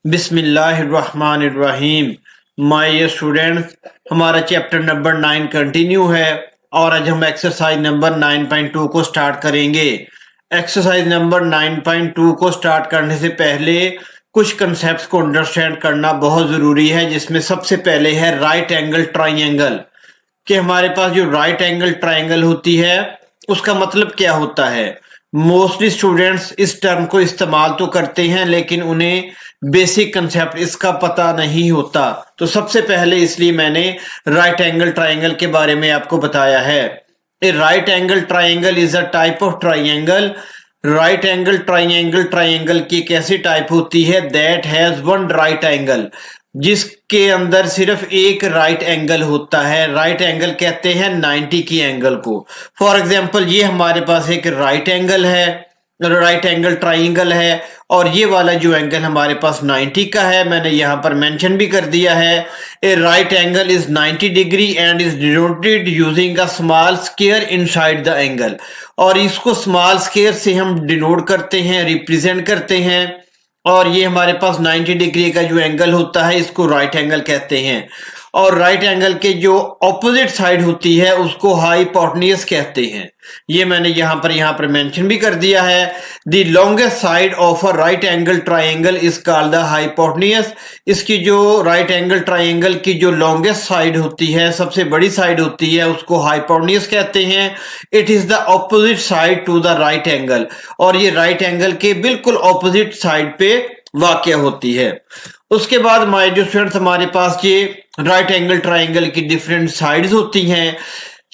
बिस्मिल्लाहिर्रहमानिर्रहीम। My students, हमारा chapter number 9 continue है और आज हम एक्सरसाइज नंबर 9.2 को स्टार्ट करेंगे। एक्सरसाइज नंबर 9.2 को स्टार्ट करने से पहले कुछ कंसेप्ट्स को अंडरस्टैंड करना बहुत ज़रूरी है, जिसमें सबसे पहले है राइट एंगल ट्राइंगल। कि हमारे पास जो राइट एंगल ट्राइंगल होती है उसका मतलब क्या होता है। मोस्टली स्टूडेंट्स इस टर्म को इस्तेमाल तो करते हैं लेकिन उन्हें बेसिक कंसेप्ट इसका पता नहीं होता, तो सबसे पहले इसलिए मैंने राइट एंगल ट्राइंगल के बारे में आपको बताया है। A right angle triangle is a type of triangle. Right angle triangle की एक ऐसी टाइप होती है that has one right angle, जिसके अंदर सिर्फ एक राइट एंगल होता है। राइट एंगल कहते हैं 90 की एंगल को। फॉर एग्जांपल ये हमारे पास एक राइट एंगल है, राइट एंगल ट्राइंगल है, और ये वाला जो एंगल हमारे पास 90 का है, मैंने यहाँ पर मेंशन भी कर दिया है। A right angle is 90 degree and is denoted using a small square inside the angle. और इसको स्मॉल स्क्वायर से हम डिनोट करते हैं, रिप्रेजेंट करते हैं। और ये हमारे पास 90 डिग्री का जो एंगल होता है इसको राइट एंगल कहते हैं। और राइट एंगल के जो ऑपोजिट साइड होती है उसको हाइपोटेन्यूज कहते हैं। ये मैंने यहाँ पर मेंशन भी कर दिया है। The longest side of a right angle triangle is called the hypotenuse. इसकी जो राइट एंगल ट्राइंगल की जो लॉन्गेस्ट साइड होती है, सबसे बड़ी साइड होती है, उसको हाइपोटेन्यूज कहते हैं। It is the opposite side to the right angle, और ये राइट एंगल के बिल्कुल ऑपोजिट साइड पे वाक़या होती है। उसके बाद माय जो स्टूडेंट्स, हमारे पास ये राइट एंगल ट्राइंगल की डिफरेंट साइड्स होती हैं।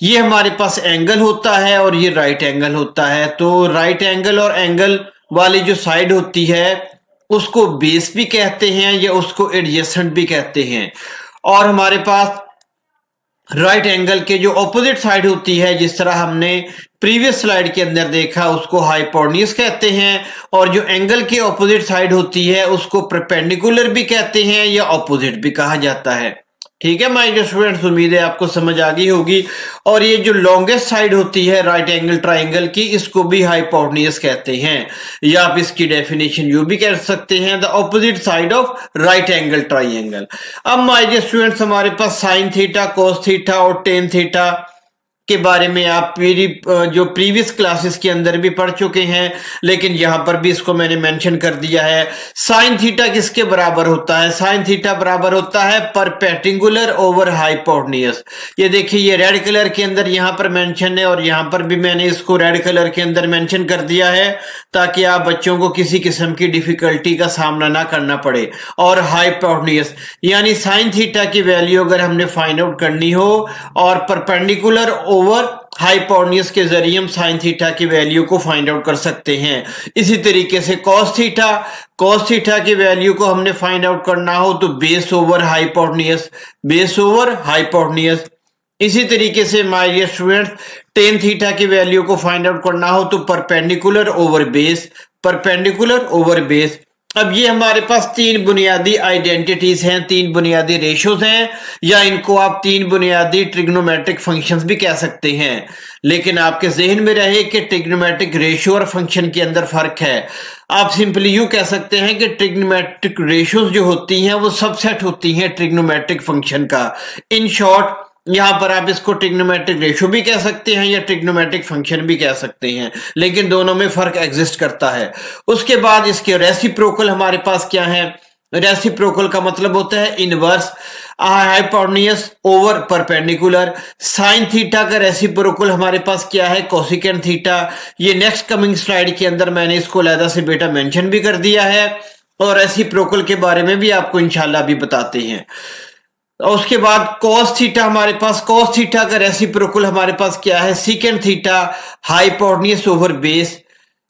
ये हमारे पास एंगल होता है और ये राइट एंगल होता है। तो राइट एंगल और एंगल वाली जो साइड होती है उसको बेस भी कहते हैं या उसको एडजेसेंट भी कहते हैं। और हमारे पास राइट एंगल के जो ऑपोजिट साइड होती है, जिस तरह हमने प्रीवियस स्लाइड के अंदर देखा, उसको हाइपोटेन्यूज कहते हैं। और जो एंगल के ऑपोजिट साइड होती है उसको परपेंडिकुलर भी कहते हैं या ऑपोजिट भी कहा जाता है। ठीक है माय डियर स्टूडेंट्स, उम्मीद है आपको समझ आ गई होगी। और ये जो लॉन्गेस्ट साइड होती है राइट एंगल ट्राइंगल की, इसको भी हाइपोटेन्यूज कहते हैं, या आप इसकी डेफिनेशन यूं भी कह सकते हैं, the opposite side of right angle triangle. अब माय डियर स्टूडेंट्स, हमारे पास साइन थीटा, कोस थीटा और टेन थीटा के बारे में आप मेरी जो प्रीवियस क्लासेस के अंदर भी पढ़ चुके हैं, लेकिन यहां पर भी इसको मैंने मेंशन कर दिया है। साइन थीटा किसके बराबर होता है? साइन थीटा बराबर होता है परपेंडिकुलर ओवर हाइपोटेन्यूज। ये देखिए, ये रेड कलर के अंदर यहां पर मेंशन है और यहां पर भी मैंने इसको रेड कलर के अंदर मेंशन कर दिया है, ताकि आप बच्चों को किसी किस्म की डिफिकल्टी का सामना ना करना पड़े। और हाइपोटेन्यूज यानी साइन थीटा की वैल्यू अगर हमने फाइंड आउट करनी हो और परपेंडिकुलर ओवर हाइपोटेन्यूज के जरिए हम साइन थीटा की वैल्यू को फाइंड आउट कर सकते हैं। इसी तरीके से कॉस थीटा की वैल्यू को हमने फाइंड आउट करना हो तो बेस ओवर हाइपोटेन्यूज। इसी तरीके से my dear students, tan theta की वैल्यू को फाइंड आउट करना हो तो परपेंडिकुलर ओवर बेस। अब ये हमारे पास तीन बुनियादी आइडेंटिटीज हैं, तीन बुनियादी रेशियोज हैं, या इनको आप तीन बुनियादी ट्रिग्नोमेट्रिक फंक्शंस भी कह सकते हैं। लेकिन आपके जहन में रहे कि ट्रिग्नोमेट्रिक रेशियो और फंक्शन के अंदर फर्क है। आप सिंपली यूं कह सकते हैं कि ट्रिग्नोमेट्रिक रेशियोज जो होती हैं वो सबसेट होती हैं ट्रिग्नोमेट्रिक फंक्शन का। इन शॉर्ट, यहां पर आप इसको ट्रिग्नोमेट्रिक रेशियो भी कह सकते हैं या ट्रिग्नोमेट्रिक फंक्शन भी कह सकते हैं, लेकिन दोनों में फर्क एग्जिस्ट करता है। उसके बाद इसके रेसिप्रोकल हमारे पास क्या है? रेसिप्रोकल का मतलब होता है inverse hypotenuse over perpendicular. Sine theta का रेसिप्रोकल हमारे पास क्या है? Cosecant theta. ये नेक्स्ट कमिंग स्लाइड के अंदर मैंने इसको अलग से बेटा मेंशन भी कर दिया है, और रेसिप्रोकल के बारे में भी आपको इंशाल्लाह भी बताते हैं। और उसके बाद cos थीटा, हमारे पास cos थीटा का रेसिप्रोकल हमारे पास क्या है? Secant theta hypotenuse over base.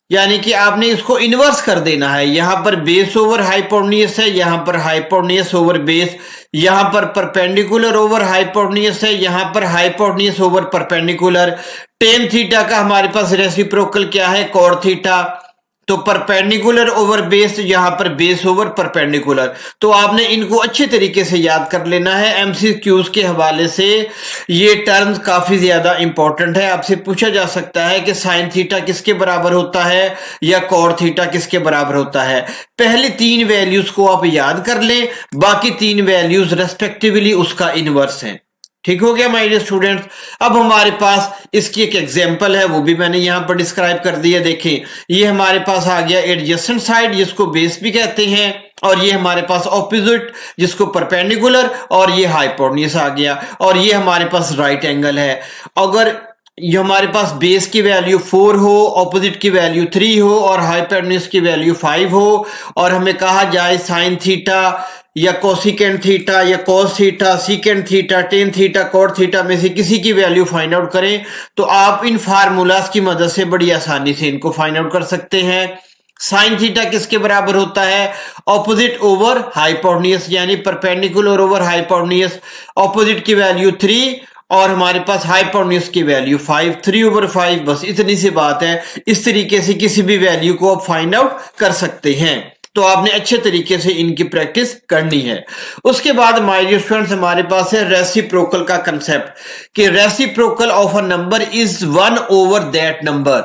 यानी कि आपने इसको इन्वर्स कर देना है। यहां पर बेस ओवर हाइपोटेन्यूज है, यहां पर हाइपोटेन्यूज ओवर बेस, यहां पर परपेंडिकुलर ओवर हाइपोटेन्यूज है, यहां पर hypotenuse over perpendicular. Tan theta का हमारे पास रेसिप्रोकल क्या है? Cot theta. तो परपेंडिकुलर ओवर बेस, यहां पर बेस ओवर परपेंडिकुलर। तो आपने इनको अच्छे तरीके से याद कर लेना है। एमसीक्यूज के हवाले से ये टर्म्स काफी ज्यादा इंपॉर्टेंट है। आपसे पूछा जा सकता है कि साइन थीटा किसके बराबर होता है या कॉट थीटा किसके बराबर होता है। पहले 3 वैल्यूज को आप याद कर लें, बाकी 3 वैल्यूज रेस्पेक्टिवली उसका इनवर्स है। ठीक हो गया माय डियर स्टूडेंट्स। अब हमारे पास इसकी एक एग्जांपल है, वो भी मैंने यहां पर डिस्क्राइब कर दिया। देखें, ये हमारे पास आ गया एडजेसेंट साइड जिसको बेस भी कहते हैं, और ये हमारे पास ऑपोजिट जिसको परपेंडिकुलर, और ये हाइपोटेन्यूज आ गया, और ये हमारे पास राइट एंगल है। अगर ये हमारे पास बेस की वैल्यू 4 हो, ऑपोजिट की वैल्यू 3 हो और हाइपोटेन्यूज की वैल्यू 5 हो, और हमें कहा जाए साइन थीटा या कोसिकेंट थीटा या cos theta, secant theta, tan theta, cot theta में से किसी की वैल्यू फाइंड आउट करें, तो आप इन फार्मूलाज की मदद से बड़ी आसानी से इनको फाइंड आउट कर सकते हैं। साइन थीटा किसके बराबर होता है? ऑपोजिट ओवर हाइपोटेन्यूज, यानी परपेंडिकुलर ओवर हाइपोटेन्यूज। ऑपोजिट की वैल्यू 3 और हमारे पास हाइपोटेन्यूज की वैल्यू 5, 3/5। बस इतनी सी बात है। इस तरीके से किसी भी वैल्यू को आप फाइंड आउट कर सकते हैं। तो आपने अच्छे तरीके से इनकी प्रैक्टिस करनी है। उसके बाद माय डियर स्टूडेंट्स, हमारे पास है रेसिप्रोकल का कंसेप्ट, कि reciprocal of a number is 1 over that number.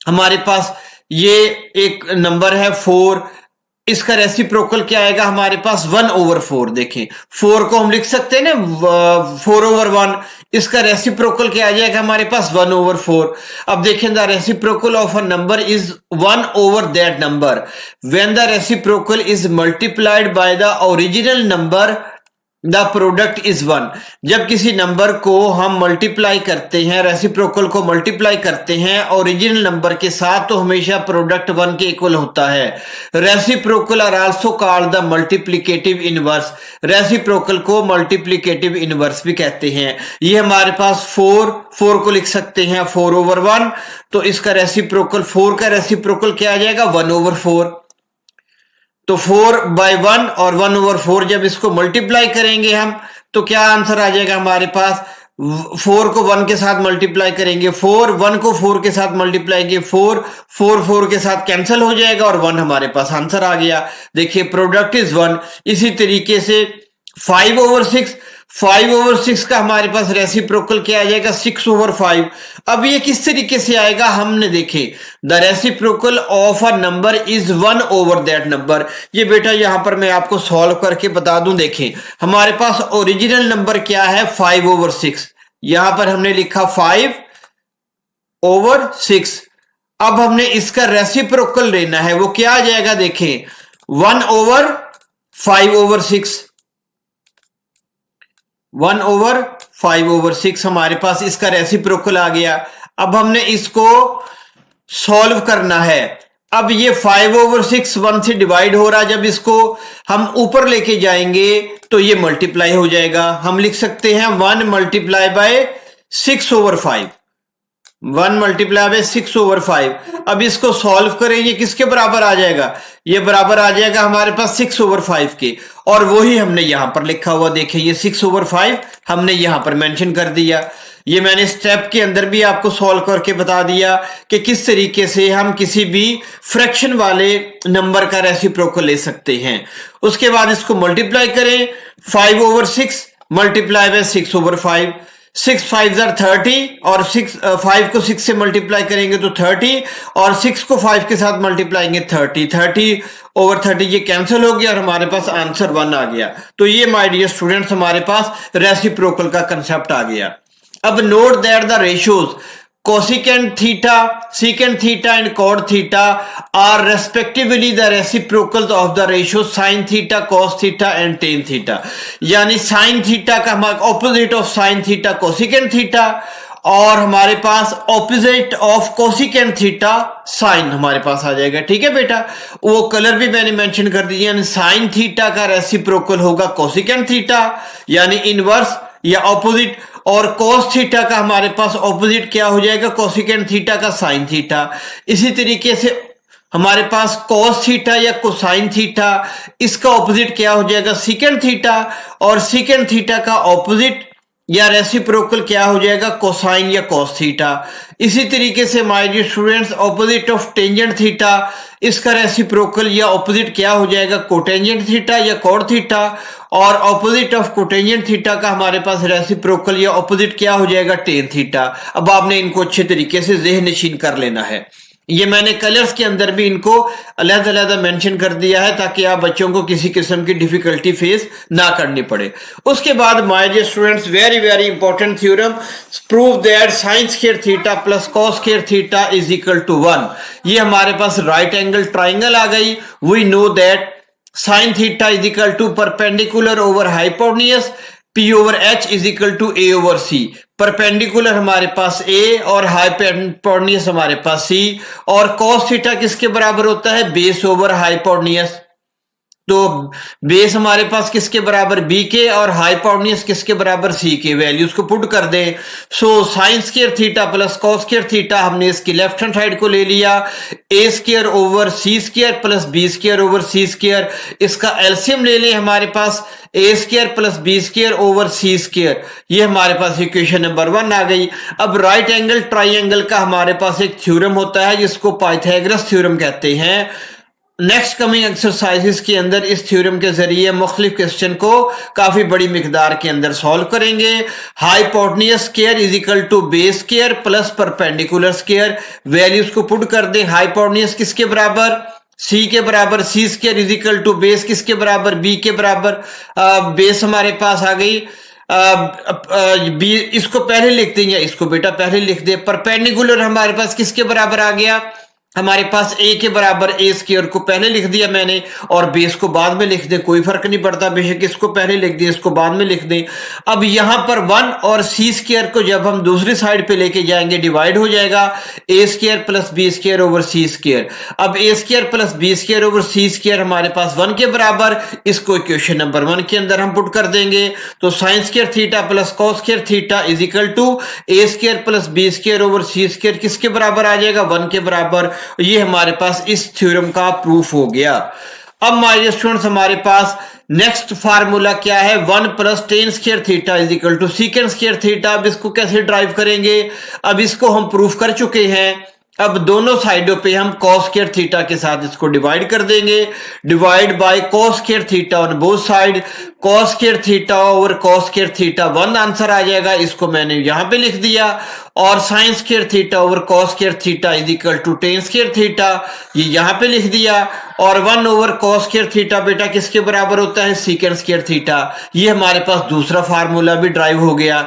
हमारे पास ये एक नंबर है 4, इसका रेसिप्रोकल क्या आएगा हमारे पास? 1/4। देखें, 4 को हम लिख सकते हैं ना 4/1, इसका रेसिप्रोकल क्या आ जाएगा हमारे पास? 1/4। अब देखें, the reciprocal of a number is 1 over that number when the reciprocal is multiplied by the original number, the product is 1। जब किसी नंबर को हम मल्टीप्लाई करते हैं, रेसिप्रोकल को मल्टीप्लाई करते हैं ओरिजिनल नंबर के साथ, तो हमेशा प्रोडक्ट 1 के इक्वल होता है। Reciprocal are also called the multiplicative inverse. Reciprocal को मल्टीप्लिकेटिव इनवर्स भी कहते हैं। ये हमारे पास 4 को लिख सकते हैं 4/1, तो इसका रेसिप्रोकल 4 का रेसिप्रोकल क्या आ जाएगा? 1/4। तो 4/1 और 1/4 जब इसको मल्टीप्लाई करेंगे हम, तो क्या आंसर आ जाएगा हमारे पास? 4 को 1 के साथ मल्टीप्लाई करेंगे 4, 1 को 4 के साथ मल्टीप्लाई करेंगे 4 के साथ कैंसिल हो जाएगा और 1 हमारे पास आंसर आ गया। देखिए, प्रोडक्ट इज 1। इसी तरीके से 5/6 का हमारे पास रेसिप्रोकल क्या आ जाएगा? 6/5। अब ये किस तरीके से आएगा हमने देखे, the reciprocal of a number is 1 over that number. ये बेटा यहां पर मैं आपको सॉल्व करके बता दूं। देखें, हमारे पास ओरिजिनल नंबर क्या है? 5/6। यहां पर हमने लिखा 5/6। अब हमने इसका रेसिप्रोकल लेना है, वो क्या आ जाएगा? देखें, 1/5/6। 1/5/6 हमारे पास इसका रेसिप्रोकल आ गया। अब हमने इसको सॉल्व करना है। अब ये 5/6 1 से डिवाइड हो रहा है, जब इसको हम ऊपर लेके जाएंगे तो ये मल्टीप्लाई हो जाएगा। हम लिख सकते हैं 1 मल्टीप्लाई बाय 6/5। 1 multiply by 6/5। अब इसको सॉल्व करें, ये किसके बराबर आ जाएगा? ये बराबर आ जाएगा हमारे पास 6/5 के, और वही हमने यहां पर लिखा हुआ। देखें, ये 6/5 हमने यहां पर मेंशन कर दिया। ये मैंने स्टेप के अंदर भी आपको सॉल्व करके बता दिया कि किस तरीके से हम किसी भी फ्रैक्शन वाले नंबर का रेसिप्रोकल ले सकते हैं। उसके बाद इसको मल्टीप्लाई करें, 5/6 मल्टीप्लाई बाय 6/5। 6 5 30 और 5 को 6 से मल्टीप्लाई करेंगे तो 30, और 6 को 5 के साथ मल्टीप्लाई करेंगे 30/30 ये कैंसिल हो गया और हमारे पास आंसर 1 आ गया। तो ये माय डियर स्टूडेंट्स हमारे पास रेसिप्रोकल का कंसेप्ट आ गया। अब note that the ratios cosecant theta, secant theta and cot theta are respectively the reciprocals of the ratio sin theta, cos theta and tan theta। यानी sin theta का हमारा opposite of sin theta cosecant theta, और हमारे पास opposite of cosecant theta sin हमारे पास आ जाएगा। ठीक है बेटा, वो कलर भी मैंने मेंशन कर दिया। यानी sin theta का रेसिप्रोकल होगा cosecant theta यानी इनवर्स या ऑपोजिट, और cos थीटा का हमारे पास ऑपोजिट क्या हो जाएगा? कोसिकेंट थीटा का साइन थीटा। इसी तरीके से हमारे पास cos थीटा या कोसाइन थीटा, इसका ऑपोजिट क्या हो जाएगा? सीकेंट थीटा, और सीकेंट थीटा का ऑपोजिट या रेसिप्रोकल क्या हो जाएगा, कोसाइन या कॉस थीटा। इसी तरीके से my dear students opposite of tangent theta, इसका रेसिप्रोकल या ऑपोजिट क्या हो जाएगा, कोटेंजेंट थीटा या कॉड थीटा। और ऑपोजिट ऑफ कोटेंजेंट थीटा का हमारे पास रेसिप्रोकल या ऑपोजिट क्या हो जाएगा, टेन थीटा। अब आपने इनको अच्छे तरीके से ज़हन नशीन कर लेना है। ये मैंने कलर्स के अंदर भी इनको अलग-अलग मेंशन कर दिया है ताकि आप बच्चों को किसी किस्म की डिफिकल्टी फेस ना करनी पड़े। उसके बाद my dear students very very important theorem, prove that sine square theta plus cos square theta is equal to 1। ये हमारे पास राइट एंगल ट्राइंगल आ गई। We know that sine theta is equal to perpendicular over hypotenuse, P over H is equal to A over C। Perpendicular हमारे पास A और hypotenuse हमारे पास C। और cos थीटा किसके बराबर होता है, बेस ओवर हाइपोटेन्यूज। तो बेस हमारे पास किसके बराबर, B के, और हाइपोटेन्यूज किसके बराबर, C के। वैल्यूज को पुट कर दें। So sine square theta plus cos square theta, हमने इसकी लेफ्ट हैंड साइड को ले लिया, A square over C square plus B square over C square. इसका एलसीएम ले लें, हमारे पास A square plus B square over C square. ये हमारे पास इक्वेशन नंबर 1 आ गई। अब राइट एंगल ट्राइंगल का हमारे पास एक थ्योरम होता है जिसको पाइथागोरस थ्योरम कहते हैं। नेक्स्ट कमिंग एक्सरसाइजेस के अंदर इस थ्योरम के जरिए मुख्तलिफ क्वेश्चन को काफी बड़ी मिकदार के अंदर सॉल्व करेंगे। Hypotenuse square is equal to base square plus perpendicular square. Values को पुट कर दें। हाइपोटेन्यूज किसके बराबर, C के बराबर, C square is equal to base किसके बराबर, B के बराबर। बेस हमारे पास आ गई, बी इसको पहले लिख दें या इसको बेटा पहले लिख दे। परपेंडिकुलर हमारे पास किसके बराबर आ गया, हमारे पास A के बराबर, A स्क्वायर को पहले लिख दिया मैंने और बेस को बाद में लिख दें, कोई फर्क नहीं पड़ता, बेशक इसको पहले लिख दें इसको बाद में लिख दें। अब यहां पर 1 और C स्क्वायर को जब हम दूसरी साइड पे लेके जाएंगे डिवाइड हो जाएगा, A square plus B square over C square. अब A square plus B square over C square हमारे पास 1 के बराबर, इसको इक्वेशन नंबर 1 के अंदर हम पुट कर देंगे। तो sine square theta plus cos square theta is equal to A square plus B square over C square किसके बराबर आ जाएगा, 1 के बराबर। ये हमारे पास इस थ्योरम का प्रूफ हो गया। अब माय स्टूडेंट्स हमारे पास नेक्स्ट फार्मूला क्या है, 1 plus tan square theta is equal to secant square theta. अब इसको कैसे ड्राइव करेंगे, अब इसको हम प्रूफ कर चुके हैं। अब दोनों साइडों पे हम cos स्क्वायर थीटा के साथ इसको डिवाइड कर देंगे। Divide by cos square theta on both side, cos square theta over cos square theta 1 answer आ जाएगा, इसको मैंने यहां पे लिख दिया। और sine square theta over cos square theta is equal to tan square theta, ये यहां पे लिख दिया। और 1 ओवर cos स्क्वायर थीटा बेटा किसके बराबर होता है, सीकेंड स्क्वायर थीटा। ये हमारे पास दूसरा फार्मूला भी ड्राइव हो गया।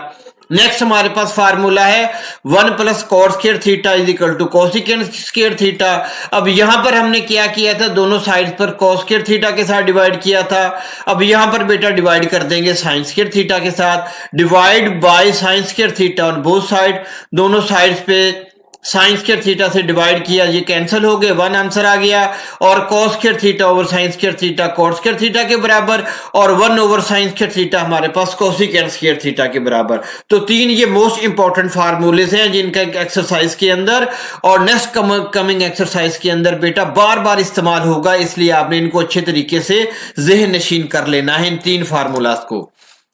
नेक्स्ट हमारे पास फार्मूला है 1 plus cot square theta is equal to cosecant square theta. अब यहां पर हमने क्या किया था, दोनों साइड पर कॉस स्क्वायर थीटा के साथ डिवाइड किया था। अब यहां पर बेटा डिवाइड कर देंगे साइन स्क्वायर थीटा के साथ। Divide by sine square theta on both side, दोनों साइड्स पे साइन स्क्वायर थीटा से डिवाइड किया, ये कैंसिल हो गए, 1 आंसर आ गया। और cos square theta over sine square theta cot square theta के बराबर, और 1 ओवर साइन स्क्वायर थीटा हमारे पास कोसिकेंड स्क्वायर थीटा के बराबर। तो 3 ये मोस्ट इंपॉर्टेंट फार्मूलेज हैं जिनका एक्सरसाइज के अंदर और नेक्स्ट कमिंग एक्सरसाइज के अंदर बेटा बार बार इस्तेमाल होगा, इसलिए आपने इनको अच्छे तरीके से ज़हन नशीन कर लेना है इन 3 फार्मूलाज को।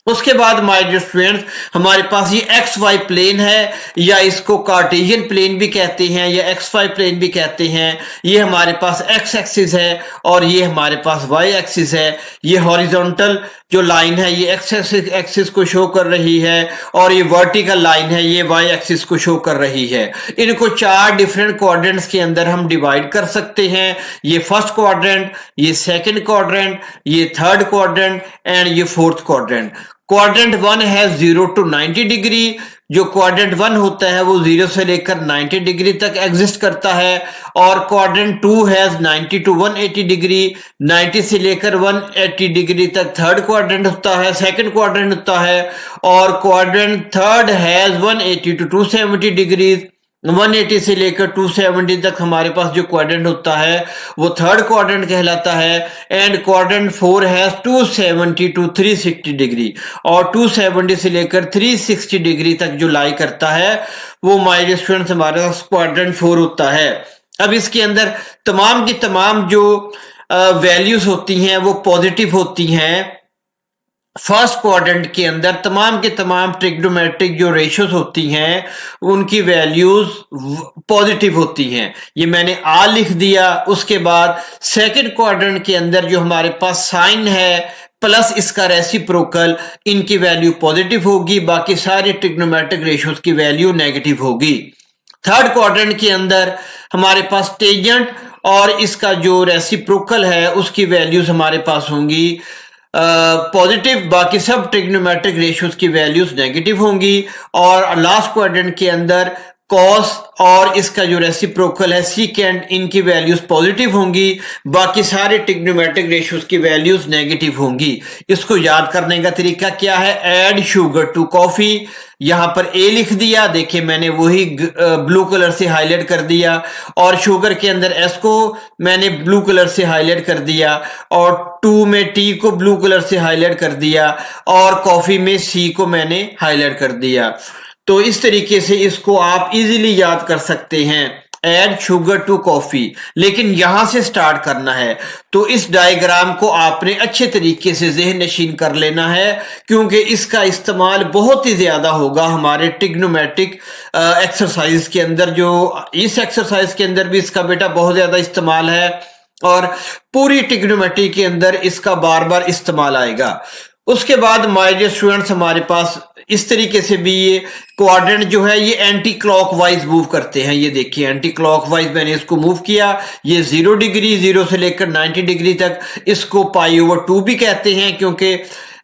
उसके बाद माय डियर स्टूडेंट्स हमारे पास ये एक्स वाई प्लेन है, या इसको कार्टेशियन प्लेन भी कहते हैं या एक्स वाई प्लेन भी कहते हैं। ये हमारे पास एक्स एक्सिस है और ये हमारे पास वाई एक्सिस है। ये हॉरिजॉन्टल जो लाइन है ये एक्स एक्सिस को शो कर रही है और ये वर्टिकल लाइन है ये वाई एक्सिस को शो कर रही है। इनको 4 डिफरेंट क्वाड्रेंट्स के अंदर हम डिवाइड कर सकते हैं। ये फर्स्ट क्वाड्रेंट, ये सेकंड क्वाड्रेंट, ये थर्ड क्वाड्रेंट एंड ये फोर्थ क्वाड्रेंट। क्वाड्रेंट 1 है 0 to 90 डिग्री। जो क्वाड्रेंट 1 होता है वो 0 से लेकर 90 डिग्री तक एग्जिस्ट करता है। और क्वाड्रेंट 2 है 90 to 180 डिग्री, 90 से लेकर 180 डिग्री तक थर्ड क्वाड्रेंट होता है, सेकंड क्वाड्रेंट होता है। और क्वाड्रेंट थर्ड है 180 to 270 डिग्री, 180 से लेकर 270 तक हमारे पास जो क्वाड्रेंट होता है वो थर्ड क्वाड्रेंट कहलाता है। एंड क्वाड्रेंट 4 है 270 to 360 डिग्री, और 270 से लेकर 360 डिग्री तक जो लाई करता है वो माय डियर स्टूडेंट्स हमारे पास क्वाड्रेंट 4 होता है। अब इसके अंदर तमाम की तमाम जो वैल्यूज होती हैं वो पॉजिटिव होती हैं फर्स्ट क्वाड्रेंट के अंदर तमाम के तमाम ट्रिग्नोमेट्रिक जो रेशियोज होती हैं उनकी वैल्यूज पॉजिटिव होती हैं। ये मैंने आ लिख दिया। उसके बाद सेकंड क्वाड्रेंट के अंदर जो हमारे पास साइन है प्लस इसका रेसिप्रोकल, इनकी वैल्यू पॉजिटिव होगी, बाकी सारे ट्रिग्नोमेट्रिक रेशियोज की वैल्यू नेगेटिव होगी। थर्ड क्वाड्रेंट के अंदर हमारे पास टेंजेंट और इसका जो रेसिप्रोकल है उसकी वैल्यूज हमारे पास होंगी पॉजिटिव, बाकी सब ट्रिग्नोमेट्रिक रेशियोज की वैल्यूज नेगेटिव होंगी। और लास्ट क्वाड्रेंट के अंदर कॉस और इसका जो रेसिप्रोकल है सीकेंड, इनकी वैल्यूज पॉजिटिव होंगी, बाकी सारे ट्रिग्नोमेट्रिक रेशियोज की वैल्यूज नेगेटिव होंगी। इसको याद करने का तरीका क्या है? ऐड शुगर टू कॉफी, यहां पर ए लिख दिया, देखिए मैंने वही ब्लू कलर से हाईलाइट कर दिया, और शुगर के अंदर एस को मैंने ब्लू कलर से हाईलाइट कर दिया, और टू में टी को ब्लू कलर से हाईलाइट कर दिया, और कॉफी में सी को मैंने हाईलाइट कर दिया। तो इस तरीके से इसको आप इजीली याद कर सकते हैं, ऐड शुगर टू कॉफी। लेकिन यहां से स्टार्ट करना है, तो इस डायग्राम को आपने अच्छे तरीके से ज़हन नशीन कर लेना है, क्योंकि इसका इस्तेमाल बहुत ही ज्यादा होगा हमारे ट्रिग्नोमेट्रिक एक्सरसाइज के अंदर। जो इस एक्सरसाइज के अंदर भी इसका बेटा बहुत ज्यादा इस्तेमाल है, और पूरी ट्रिग्नोमेट्री के अंदर इसका बार बार इस्तेमाल आएगा। उसके बाद माय डियर स्टूडेंट्स, हमारे पास इस तरीके से भी ये क्वाड्रेंट जो है ये एंटी क्लॉकवाइज मूव करते हैं। ये देखिए एंटी क्लॉकवाइज मैंने इसको मूव किया, ये 0 डिग्री, 0 से लेकर 90 डिग्री तक। इसको π/2 भी कहते हैं, क्योंकि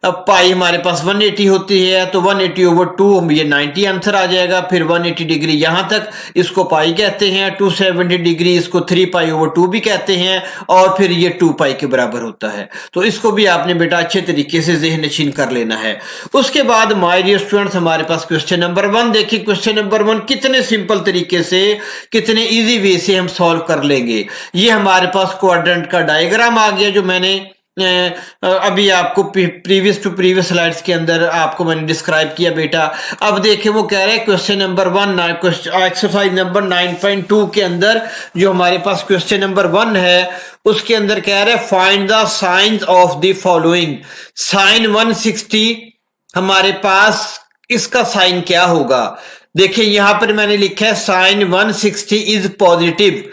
अब पाई हमारे पास 180 होती है, तो 180/2 ये 90 आंसर आ जाएगा। फिर 180 डिग्री यहां तक, इसको पाई कहते हैं। 270 डिग्री इसको 3π/2 भी कहते हैं, और फिर ये 2π के बराबर होता है। तो इसको भी आपने बेटा अच्छे तरीके से ज़हन नशीन कर लेना है। उसके बाद माय डियर स्टूडेंट्स, हमारे पास क्वेश्चन नंबर 1 देखिए। क्वेश्चन नंबर 1 कितने सिंपल तरीके से, कितने इजी वे से हम सॉल्व कर लेंगे। ये हमारे पास क्वाड्रेंट का डायग्राम आ गया, जो मैंने अभी आपको प्रीवियस टू प्रीवियस स्लाइड्स के अंदर आपको मैंने डिस्क्राइब किया बेटा। अब देखें, वो कह रहे हैं क्वेश्चन नंबर 1 एक्सरसाइज नंबर 9.2 के अंदर जो हमारे पास क्वेश्चन नंबर 1 है, उसके अंदर कह रहे हैं find the sines of the following. Sine 160 हमारे पास, इसका साइन क्या होगा? देखिए यहां पर मैंने लिखा है साइन 160 इज पॉजिटिव।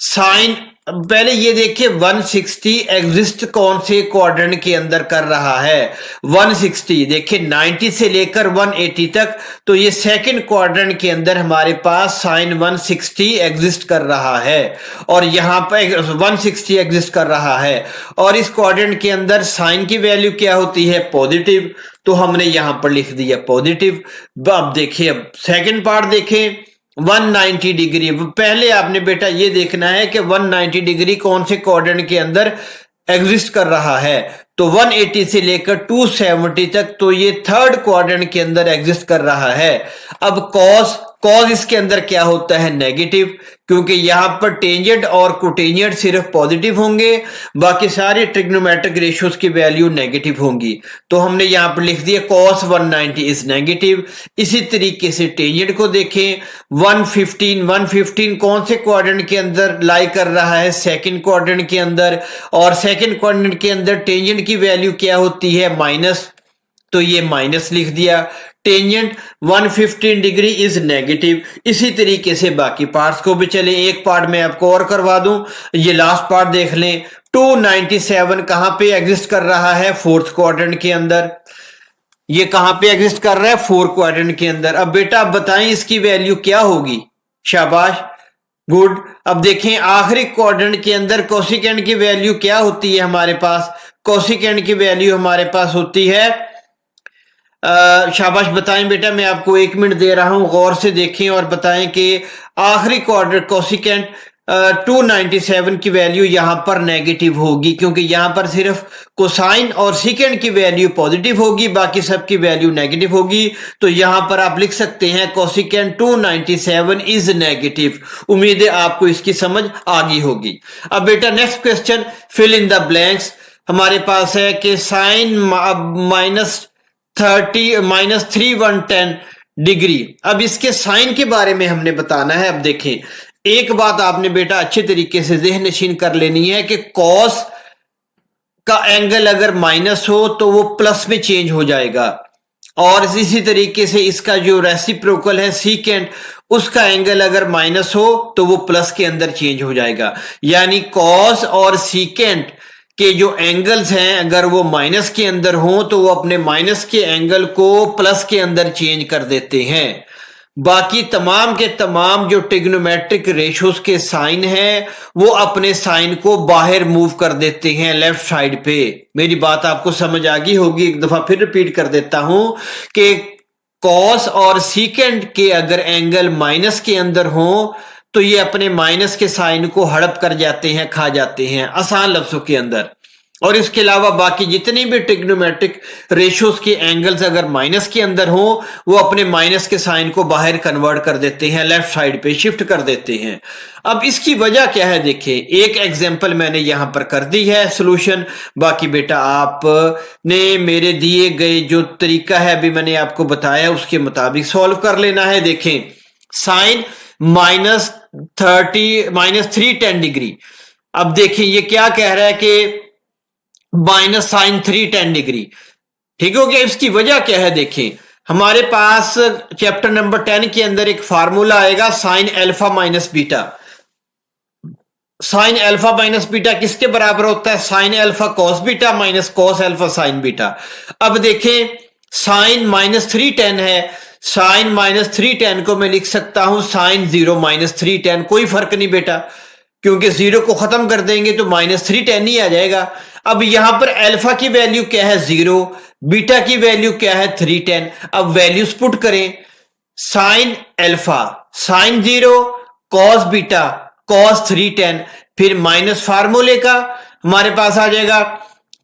साइन, पहले ये देखिए 160 एग्जिस्ट कौन से क्वाड्रेंट के अंदर कर रहा है? 160 देखिए 90 से लेकर 180 तक, तो ये सेकंड क्वाड्रेंट के अंदर हमारे पास साइन 160 एग्जिस्ट कर रहा है, और यहां पर 160 एग्जिस्ट कर रहा है, और इस क्वाड्रेंट के अंदर साइन की वैल्यू क्या होती है? पॉजिटिव। तो हमने यहां पर लिख दिया पॉजिटिव। अब देखिए, अब सेकंड पार्ट देखें, 190 डिग्री। पहले आपने बेटा ये देखना है कि 190 डिग्री कौन से क्वाड्रेंट के अंदर एग्जिस्ट कर रहा है। तो 180 से लेकर 270 तक, तो ये थर्ड क्वाड्रेंट के अंदर एग्जिस्ट कर रहा है। अब कॉस, कॉस इसके अंदर क्या होता है? नेगेटिव, क्योंकि यहां पर टेंजेंट और कोटेंजेंट सिर्फ पॉजिटिव होंगे, बाकी सारे ट्रिग्नोमेट्रिक रेशियोज की वैल्यू नेगेटिव होंगी। तो हमने यहां पर लिख दिया कॉस 190 इज नेगेटिव। इसी तरीके से टेंजेंट को देखें, 115 कौन से क्वाड्रेंट के अंदर लाई कर रहा है? सेकंड क्वाड्रेंट के अंदर, और सेकंड क्वाड्रेंट के अंदर टेंजेंट की वैल्यू क्या होती है? माइनस, तो ये माइनस लिख दिया। Tangent 115 degree is negative. इसी तरीके से बाकी पार्ट्स को भी चले, एक पार्ट में आपको और करवा दूं, ये लास्ट पार्ट देख लें। 297 कहां पे एग्जिस्ट कर रहा है? फोर्थ क्वाड्रेंट के अंदर। ये कहां पे एग्जिस्ट कर रहा है? फोर्थ क्वाड्रेंट के अंदर। अब बेटा आप बताएं इसकी वैल्यू क्या होगी? शाबाश, गुड। अब देखें आखिरी क्वाड्रेंट के अंदर कोसिकेंड की वैल्यू क्या होती है हमारे पास? कोसिकेंड की वैल्यू हमारे पास होती है, शाबाश बताएं बेटा, मैं आपको 1 मिनट दे रहा हूं, गौर से देखें और बताएं कि आखिरी क्वाड्रेंट कोसिकेंट 297 की वैल्यू यहां पर नेगेटिव होगी, क्योंकि यहां पर सिर्फ कोसाइन और सीकेंड की वैल्यू पॉजिटिव होगी, बाकी सब की वैल्यू नेगेटिव होगी। तो यहां पर आप लिख सकते हैं कोसिकेंट 297 इज नेगेटिव। उम्मीद है आपको इसकी समझ आ गई होगी। अब बेटा next question, fill in the blanks. हमारे पास है कि साइन -310 डिग्री। अब इसके साइन के बारे में हमने बताना है। अब देखें, एक बात आपने बेटा अच्छे तरीके से ज़हन नशीन कर लेनी है कि कॉस का एंगल अगर माइनस हो तो वो प्लस में चेंज हो जाएगा, और इसी तरीके से इसका जो रेसिप्रोकल है सीकेंट, उसका एंगल अगर माइनस हो तो वो प्लस के अंदर चेंज हो जाएगा। यानी कॉस और सीकेंट के जो एंगल्स हैं अगर वो माइनस के अंदर हो तो वो अपने माइनस के एंगल को प्लस के अंदर चेंज कर देते हैं। बाकी तमाम के तमाम जो ट्रिग्नोमेट्रिक रेशोस के साइन हैं वो अपने साइन को बाहर मूव कर देते हैं लेफ्ट साइड पे। मेरी बात आपको समझ आ गई होगी, एक दफा फिर रिपीट कर देता हूं कि कॉस और सीकेंट के अगर एंगल माइनस के अंदर हो तो ये अपने माइनस के साइन को हड़प कर जाते हैं, खा जाते हैं आसान लफ्जों के अंदर। और इसके अलावा बाकी जितनी भी ट्रिग्नोमेट्रिक रेशियोज के एंगल्स अगर माइनस के अंदर हो वो अपने माइनस के साइन को बाहर कन्वर्ट कर देते हैं, लेफ्ट साइड पे शिफ्ट कर देते हैं। अब इसकी वजह क्या है देखें, एक एग्जांपल मैंने यहां पर कर दी है सॉल्यूशन, बाकी बेटा आपने मेरे दिए गए जो तरीका है अभी मैंने आपको बताया उसके मुताबिक सॉल्व कर लेना है। देखें साइन -3 10 डिग्री, अब देखिए ये क्या कह रहा है कि माइनस साइन 3 10 डिग्री, ठीक हो गया। इसकी वजह क्या है देखें, हमारे पास चैप्टर नंबर 10 के अंदर एक फार्मूला आएगा sine alpha minus beta. Sine alpha minus beta किसके बराबर होता है, sine alpha cos beta minus cos alpha sign beta. अब देखें साइन -3 10 है, साइन -3 10 को मैं लिख सकता हूं साइन 0 -3 10, कोई फर्क नहीं बेटा, क्योंकि 0 को खत्म कर देंगे तो -3 10 ही आ जाएगा। अब यहां पर अल्फा की वैल्यू क्या है 0, बीटा की वैल्यू क्या है 3 10। अब वैल्यूज पुट करें, sine alpha sign 0 cos beta cos 3 10, फिर माइनस फार्मूले का हमारे पास आ जाएगा,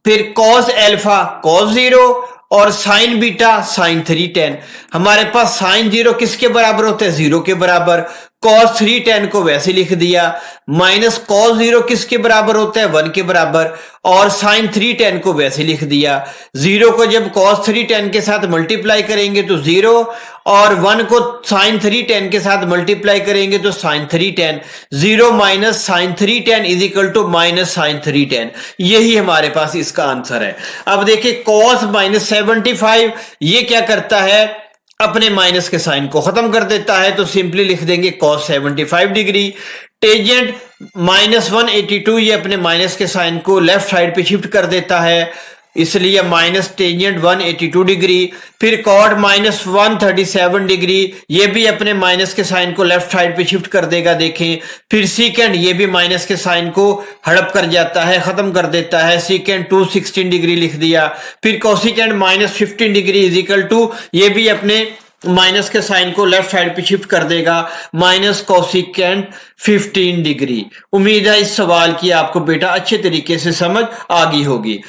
फिर कॉस अल्फा कॉस 0 और साइन बीटा साइन 3 10। हमारे पास साइन 0 किसके बराबर होता है 0 के बराबर, कॉस 3 10 को वैसे लिख दिया, माइनस कॉस 0 किसके बराबर होता है 1 के बराबर, और साइन 3 10 को वैसे लिख दिया। 0 को जब कॉस 3 10 के साथ मल्टीप्लाई करेंगे तो 0, और 1 को साइन 3 10 के साथ मल्टीप्लाई करेंगे तो sine 3 10। 0 minus sine 3 10 is equal to minus sine 3 10, यही हमारे पास इसका आंसर है। अब देखिए कॉस -75 ये क्या करता है, अपने माइनस के साइन को खत्म कर देता है, तो सिंपली लिख देंगे cos 75 डिग्री। टेंजेंट -182 ये अपने माइनस के साइन को लेफ्ट साइड पे शिफ्ट कर देता है, इसलिए माइनस टेंजेंट 182 डिग्री। फिर कॉट -137 डिग्री ये भी अपने माइनस के साइन को लेफ्ट साइड पे शिफ्ट कर देगा देखें। फिर सीकेंड ये भी माइनस के साइन को हड़प कर जाता है, खत्म कर देता है, सीकेंड 216 डिग्री लिख दिया। फिर cosecant -15 degree is equal to ये भी अपने माइनस के साइन को लेफ्ट साइड पे शिफ्ट कर देगा, माइनस कोसिकेंड 15 डिग्री। उम्मीद है इस सवाल की आपको बेटा अच्छे तरीके से समझ आ गई होगी।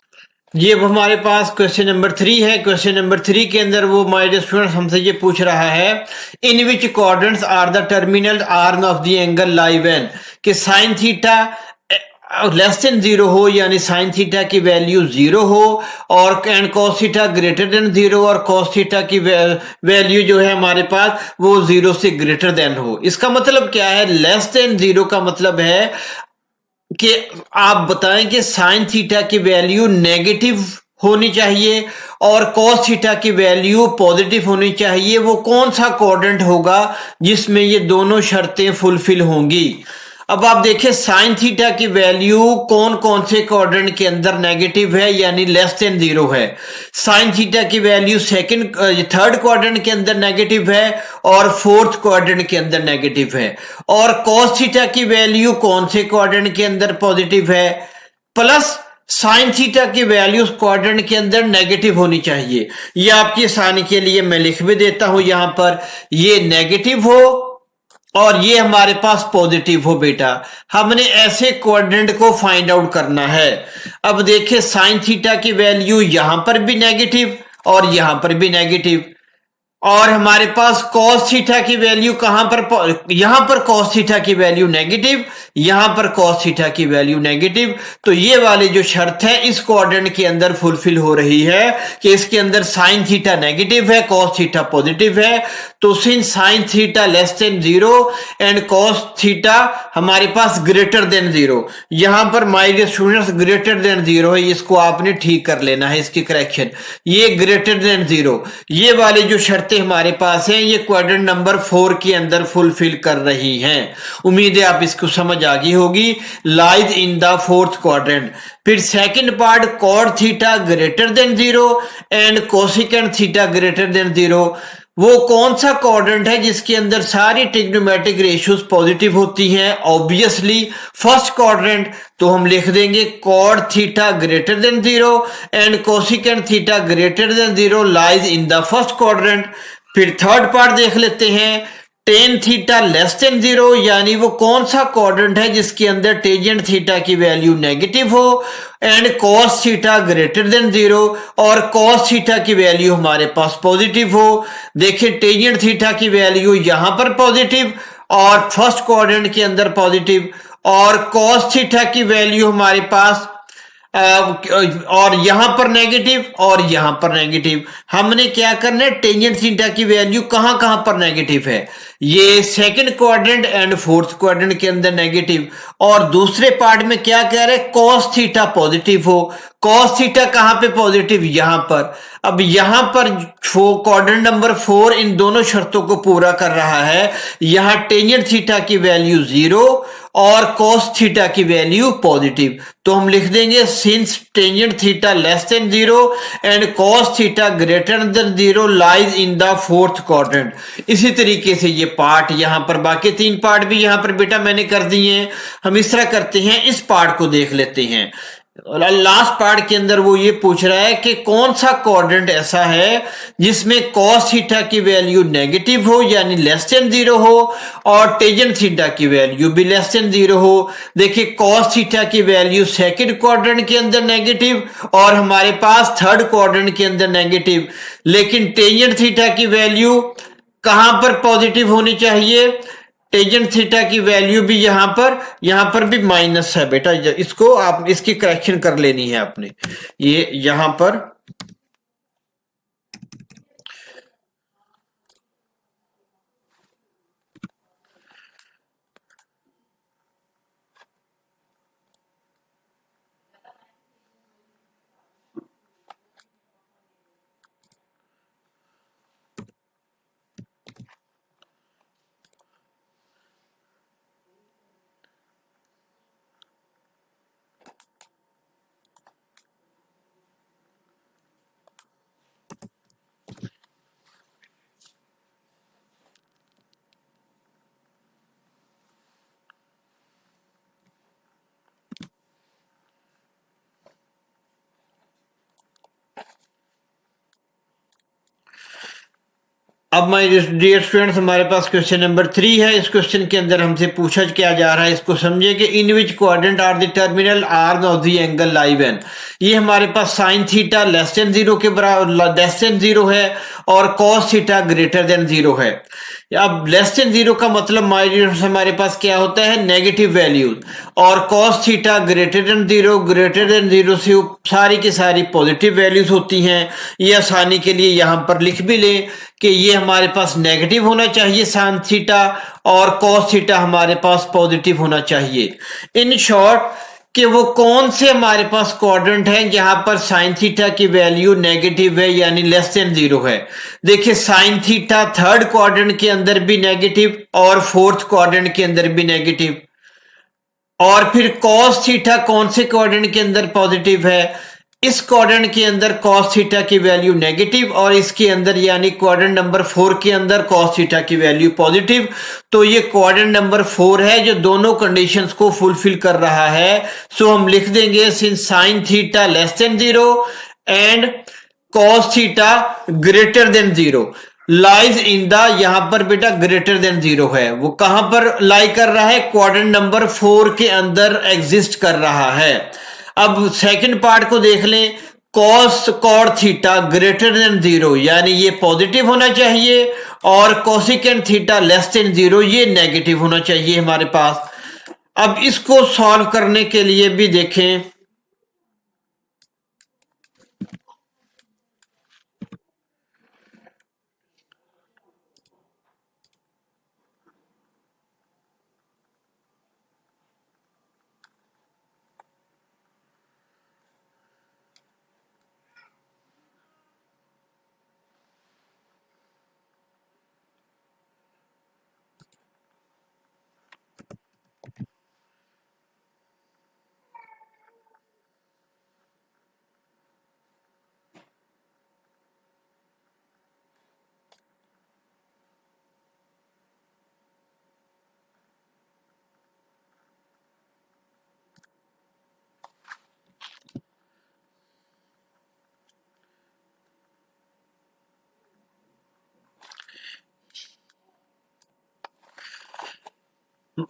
ये हमारे पास क्वेश्चन नंबर 3 है। क्वेश्चन नंबर 3 के अंदर वो माय डियर स्टूडेंट हमसे ये पूछ रहा है, in which quadrants are the terminal arm of the angle lie when, कि साइन थीटा लेस देन 0 हो, यानी साइन थीटा की वैल्यू 0 हो, और and cos theta greater than 0, और कॉस थीटा की वैल्यू जो है हमारे पास वो 0 से ग्रेटर देन हो। इसका मतलब क्या है, लेस देन 0 का मतलब है कि आप बताएं कि साइन थीटा की वैल्यू नेगेटिव होनी चाहिए और कॉस थीटा की वैल्यू पॉजिटिव होनी चाहिए। वो कौन सा क्वाड्रेंट होगा जिसमें ये दोनों शर्तें फुलफिल होंगी। अब आप देखें साइन थीटा की वैल्यू कौन कौन से क्वाड्रेंट के अंदर नेगेटिव है, यानी लेस देन 0 है। साइन थीटा की वैल्यू थर्ड क्वाड्रेंट के अंदर नेगेटिव है और फोर्थ क्वाड्रेंट के अंदर नेगेटिव है। और कॉस थीटा की वैल्यू कौन से क्वाड्रेंट के अंदर पॉजिटिव है, प्लस साइन थीटा की वैल्यू क्वाड्रेंट के अंदर नेगेटिव होनी चाहिए। ये आपकी आसानी के लिए मैं लिख भी देता हूं, यहां पर ये नेगेटिव हो और ये हमारे पास पॉजिटिव हो बेटा। हमने ऐसे क्वाड्रेंट को फाइंड आउट करना है। अब देखिए साइन थीटा की वैल्यू यहां पर भी नेगेटिव और यहां पर भी नेगेटिव, और हमारे पास कॉस थीटा की वैल्यू कहां पर, यहां पर कॉस थीटा की वैल्यू नेगेटिव, यहां पर कॉस थीटा की वैल्यू नेगेटिव। तो ये वाली जो शर्त है इस क्वाड्रेंट के अंदर फुलफिल हो रही है कि इसके अंदर साइन थीटा नेगेटिव है, कॉस थीटा पॉजिटिव है। तो sin sine theta less than 0 and cos theta हमारे पास ग्रेटर देन 0, यहां पर my dear students greater than 0 है, इसको आपने ठीक कर लेना है, इसकी करेक्शन। ये ग्रेटर देन 0, ये वाली जो शर्तें हमारे पास हैं ये क्वाड्रेंट नंबर 4 के अंदर फुलफिल कर रही हैं। उम्मीद है आप इसको समझ आ गई होगी। Lies in the fourth quadrant. फिर second part cot theta greater than 0 and cosecant theta greater than 0। वो कौन सा क्वाड्रेंट है जिसके अंदर सारी ट्रिग्नोमेट्रिक रेशियोज पॉजिटिव होती हैं? Obviously first quadrant. तो हम लिख देंगे cot theta greater than 0 and cosecant theta greater than 0 lies in the first quadrant. फिर थर्ड पार्ट देख लेते हैं टेन थीटा लेस देन 0, यानी वो कौन सा क्वाड्रेंट है जिसके अंदर टेंजेंट थीटा की वैल्यू नेगेटिव हो and cos theta greater than 0 और कॉस थीटा की वैल्यू हमारे पास पॉजिटिव हो। देखिए टेंजेंट थीटा की वैल्यू यहां पर पॉजिटिव और फर्स्ट क्वाड्रेंट के अंदर पॉजिटिव, और कॉस थीटा की वैल्यू हमारे पास और यहां पर नेगेटिव और यहां पर नेगेटिव। हमने क्या करना है, टेंजेंट थीटा की वैल्यू कहां कहां पर नेगेटिव है? ये second quadrant and fourth quadrant के अंदर नेगेटिव। और दूसरे पार्ट में क्या कह रहे हैं, कॉस थीटा पॉजिटिव हो। कॉस थीटा कहां पे पॉजिटिव? यहां पर। अब यहां पर क्वाड्रेंट नंबर 4 इन दोनों शर्तों को पूरा कर रहा है। यहां टेंजेंट थीटा की वैल्यू 0 और कॉस थीटा की वैल्यू पॉजिटिव। तो हम लिख देंगे since tangent theta less than 0 and cos theta greater than 0 lies in the fourth quadrant. इसी तरीके से ये पार्ट यहां पर, बाकी तीन पार्ट भी यहां पर बेटा मैंने कर दिए हैं। हम इस तरह करते हैं, इस पार्ट को देख लेते हैं। लास्ट पार्ट के अंदर वो ये पूछ रहा है कि कौन सा क्वाड्रेंट ऐसा है जिसमें कॉस थीटा की वैल्यू नेगेटिव हो यानी लेस देन 0 हो और टेंजेंट थीटा की वैल्यू भी लेस देन 0 हो। देखिए कॉस थीटा की वैल्यू सेकंड क्वाड्रेंट के अंदर नेगेटिव और हमारे पास थर्ड क्वाड्रेंट के अंदर नेगेटिव, लेकिन टेंजेंट थीटा की वैल्यू कहां पर पॉजिटिव होनी चाहिए? टेंजेंट थीटा की वैल्यू भी यहां पर भी माइनस है बेटा, इसको आप इसकी करेक्शन कर लेनी है आपने। ये यहां पर अब माय डियर स्टूडेंट्स हमारे पास क्वेश्चन नंबर 3 है। इस क्वेश्चन के अंदर हमसे पूछा क्या जा रहा है, इसको समझिए कि in which quadrant are the terminal arm of the angle lie when. ये हमारे पास साइन थीटा लेस देन 0 के बराबर लेस देन 0 है और कॉस थीटा ग्रेटर देन 0 है। अब लेस देन 0 का मतलब माय डियर्स हमारे पास क्या होता है, नेगेटिव वैल्यूज, और कॉस थीटा ग्रेटर देन 0 से सारी की सारी पॉजिटिव वैल्यूज होती हैं। ये आसानी के लिए यहां पर लिख भी लें कि ये हमारे पास नेगेटिव होना चाहिए साइन थीटा और कॉस थीटा हमारे पास पॉजिटिव होना चाहिए। इन शॉर्ट कि वो कौन से हमारे पास क्वाड्रेंट है जहां पर साइन थीटा की वैल्यू नेगेटिव है यानी लेस देन 0 है। देखिए साइन थीटा थर्ड क्वाड्रेंट के अंदर भी नेगेटिव और फोर्थ क्वाड्रेंट के अंदर भी नेगेटिव, और फिर कॉस थीटा कौन से क्वाड्रेंट के अंदर पॉजिटिव है? इस क्वाड्रेंट के अंदर कॉस थीटा की वैल्यू नेगेटिव और इसके अंदर यानी क्वाड्रेंट नंबर 4 के अंदर कॉस थीटा की वैल्यू पॉजिटिव। तो ये क्वाड्रेंट नंबर 4 है जो दोनों कंडीशंस को फुलफिल कर रहा है। सो हम लिख देंगे since sine theta less than 0 and cos theta greater than 0 lies in the, यहां पर बेटा ग्रेटर देन 0 है, वो कहां पर लाई कर रहा है? क्वाड्रेंट नंबर 4 के अंदर एग्जिस्ट कर रहा है। अब सेकंड पार्ट को देख लें, cos cot theta greater than 0 यानी ये पॉजिटिव होना चाहिए और कोसिकेंट थीटा लेस देन 0 ये नेगेटिव होना चाहिए हमारे पास। अब इसको सॉल्व करने के लिए भी देखें,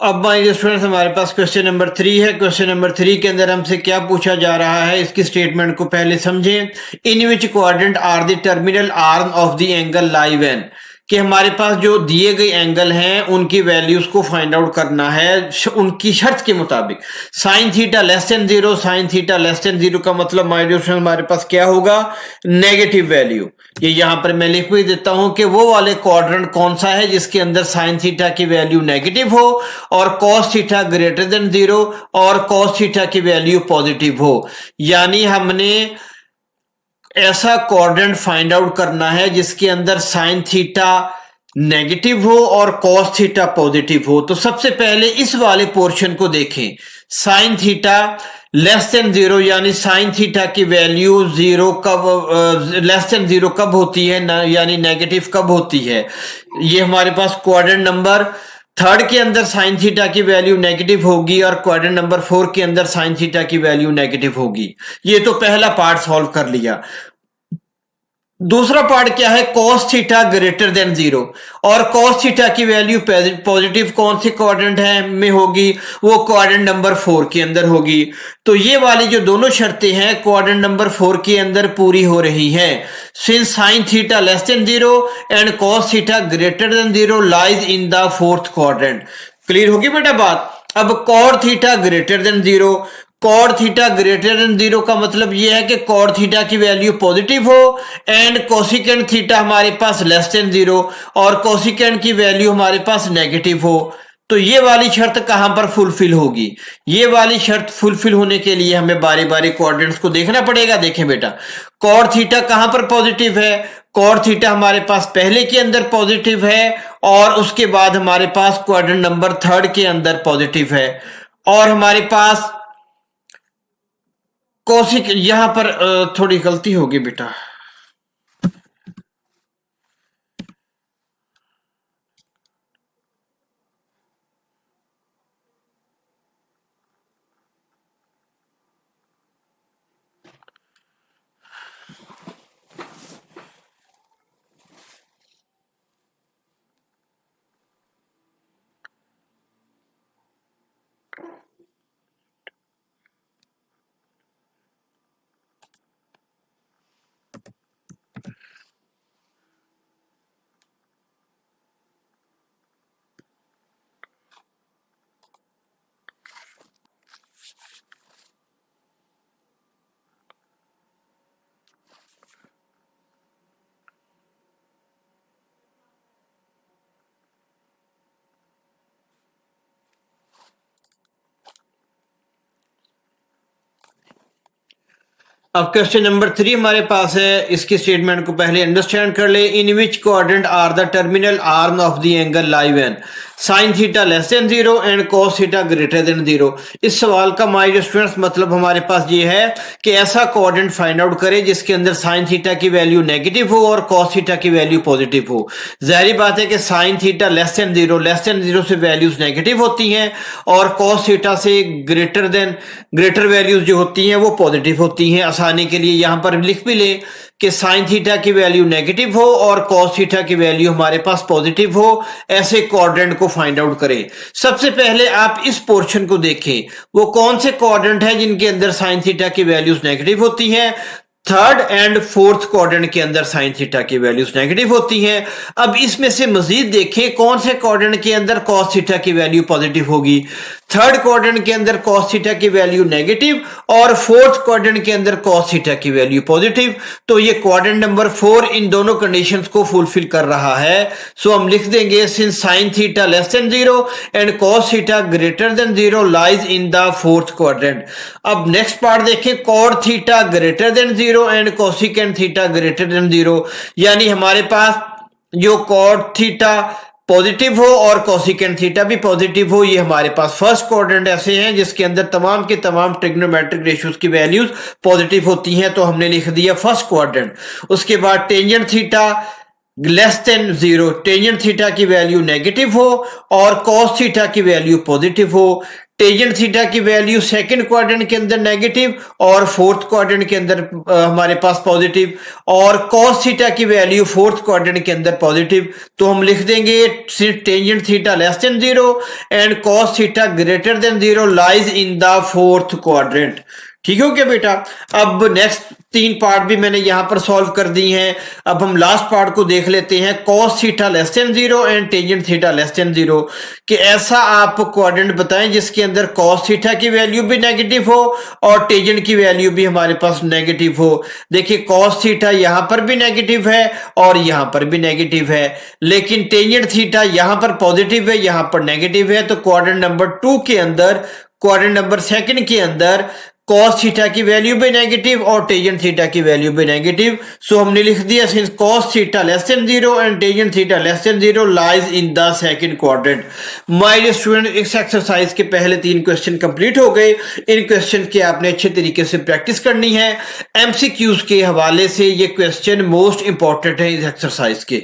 अब माय स्टूडेंट्स हमारे पास क्वेश्चन नंबर 3 है। क्वेश्चन नंबर 3 के अंदर हमसे क्या पूछा जा रहा है, इसकी स्टेटमेंट को पहले समझें। In which quadrant are the terminal arm of the angle lie when, कि हमारे पास जो दिए गए एंगल हैं उनकी वैल्यूज को फाइंड आउट करना है उनकी शर्त के मुताबिक। Sign theta less than 0, sign theta less than 0 का मतलब माय डियर स्टूडेंट हमारे पास क्या होगा, नेगेटिव वैल्यू। ये यहां पर मैं लिख भी देता हूं कि वो वाले क्वाड्रेंट कौन सा है जिसके अंदर साइन थीटा की वैल्यू नेगेटिव हो और कॉस थीटा ग्रेटर देन 0 और कॉस थीटा की वैल्यू पॉजिटिव हो। यानी हमने ऐसा क्वाड्रेंट फाइंड आउट करना है जिसके अंदर साइन थीटा नेगेटिव हो और कॉस थीटा पॉजिटिव हो। तो सबसे पहले इस वाले पोर्शन को देखें, साइन थीटा लेस देन 0, यानी साइन थीटा की वैल्यू 0 कब लेस देन 0 कब होती है यानी नेगेटिव कब होती है। ये हमारे पास क्वाड्रेंट नंबर 3 के अंदर साइन थीटा की वैल्यू नेगेटिव होगी और क्वाड्रेंट नंबर 4 के अंदर साइन थीटा की वैल्यू नेगेटिव होगी। ये तो पहला पार्ट सॉल्व कर लिया। दूसरा पार्ट क्या है, cos थीटा ग्रेटर देन 0 और cos थीटा की वैल्यू पॉजिटिव कौन सी क्वाड्रेंट है में होगी, वो क्वाड्रेंट नंबर 4 के अंदर होगी। तो ये वाली जो दोनों शर्तें हैं क्वाड्रेंट नंबर 4 के अंदर पूरी हो रही हैं। Since sine theta less than 0 and cos theta greater than 0 lies in the 4th quadrant. Clear होगी बेटा बात। अब cot theta greater than 0, cot theta greater than 0 का मतलब यह है कि कॉड थीटा की वैल्यू पॉजिटिव हो एंड कोसिकेंट थीटा हमारे पास लेस देन 0 और कोसिकेंट की वैल्यू हमारे पास नेगेटिव हो। तो ये वाली शर्त कहां पर फुलफिल होगी, ये वाली शर्त फुलफिल होने के लिए हमें बारी बारी कोऑर्डिनेट्स को देखना पड़ेगा। देखें बेटा, कॉड थीटा कहां पर पॉजिटिव है, कॉड थीटा हमारे पास पहले के अंदर पॉजिटिव है और उसके बाद हमारे पास क्वाड्रेंट नंबर 3 के अंदर पॉजिटिव है। और हमारे पास कौशिक यहां पर थोड़ी गलती होगी बेटा, अब क्वेश्चन नंबर 3 हमारे पास है। इसकी स्टेटमेंट को पहले अंडरस्टैंड कर ले। In which quadrant are the terminal arm of the angle lie when sine theta less than 0 and cos theta greater than 0। इस सवाल का माय स्टूडेंट्स मतलब हमारे पास ये है कि ऐसा क्वाड्रेंट फाइंड आउट करें जिसके अंदर साइन थीटा की वैल्यू नेगेटिव हो और कॉस थीटा की वैल्यू पॉजिटिव हो। जाहिर बात है कि साइन थीटा लेस देन 0 से वैल्यूज नेगेटिव होती हैं और कॉस थीटा से ग्रेटर वैल्यूज जो होती हैं वो पॉजिटिव होती हैं। आसानी के लिए यहां पर लिख भी ले कि साइन थीटा की वैल्यू नेगेटिव हो और कॉस थीटा की वैल्यू हमारे पास पॉजिटिव हो, ऐसे क्वाड्रेंट को फाइंड आउट करें। सबसे पहले आप इस पोर्शन को देखें, वो कौन से क्वाड्रेंट है जिनके अंदर साइन थीटा की वैल्यूज नेगेटिव होती हैं। 3rd एंड 4th क्वाड्रेंट के अंदर साइन थीटा की वैल्यूज नेगेटिव होती हैं। अब इसमें से मजीद देखें कौन से क्वाड्रेंट के अंदर कॉस थीटा की वैल्यू पॉजिटिव होगी। 3rd क्वाड्रेंट के अंदर कॉस थीटा की वैल्यू नेगेटिव और 4th क्वाड्रेंट के अंदर कॉस थीटा की वैल्यू पॉजिटिव। तो ये क्वाड्रेंट नंबर 4 इन दोनों कंडीशंस को फुलफिल कर रहा है। सो हम लिख देंगे since sine theta less than 0 and cos theta greater than 0 lies in the 4th quadrant. अब नेक्स्ट पार्ट देखें, cot theta greater than 0 and cosecant theta greater than 0, यानी हमारे पास जो कॉड थीटा पॉजिटिव हो और कोसिकेंट थीटा भी positive हो। ये हमारे पास फर्स्ट क्वाड्रेंट ऐसे हैं जिसके अंदर तमाम के तमाम ट्रिग्नोमेट्रिक रेशियोज की वैल्यूज पॉजिटिव होती हैं, तो हमने लिख दिया फर्स्ट क्वाड्रेंट। उसके बाद tangent theta less than zero, tangent theta की वैल्यू नेगेटिव हो और कॉस थीटा की वैल्यू पॉजिटिव हो। टेंजेंट थीटा की वैल्यू सेकंड क्वाड्रेंट के अंदर नेगेटिव और फोर्थ क्वाड्रेंट के अंदर हमारे पास पॉजिटिव, और कॉस थीटा की वैल्यू फोर्थ क्वाड्रेंट के अंदर पॉजिटिव। तो हम लिख देंगे tangent theta less than zero and cos theta greater then zero lies in the fourth quadrant. ठीक हो क्या बेटा? अब नेक्स्ट तीन पार्ट भी मैंने यहां पर सॉल्व कर दी हैं। अब हम लास्ट पार्ट को देख लेते हैं, cos theta less than zero and tangent theta less than zero, कि ऐसा आप क्वाड्रेंट बताएं जिसके अंदर कॉस थीटा की वैल्यू भी नेगेटिव हो और टेंजेंट की वैल्यू भी हमारे पास नेगेटिव हो। देखिए कॉस थीटा यहां पर भी नेगेटिव है और यहां पर भी नेगेटिव है, लेकिन टेंजेंट थीटा यहां पर पॉजिटिव है, यहां पर नेगेटिव है। तो क्वाड्रेंट नंबर 2 के अंदर, क्वाड्रेंट नंबर 2 के अंदर कॉस थीटा की वैल्यू भी नेगेटिव और टेंजेंट थीटा की वैल्यू भी नेगेटिव। सो हमने लिख दिया since cos theta less than zero and tangent theta less than zero lies in the second quadrant. My dear student, इस एक्सरसाइज के पहले 3 क्वेश्चन कंप्लीट हो गए। इन क्वेश्चन की आपने अच्छे तरीके से प्रैक्टिस करनी है। एमसीक्यूज के हवाले से ये क्वेश्चन मोस्ट इंपॉर्टेंट है इस एक्सरसाइज के।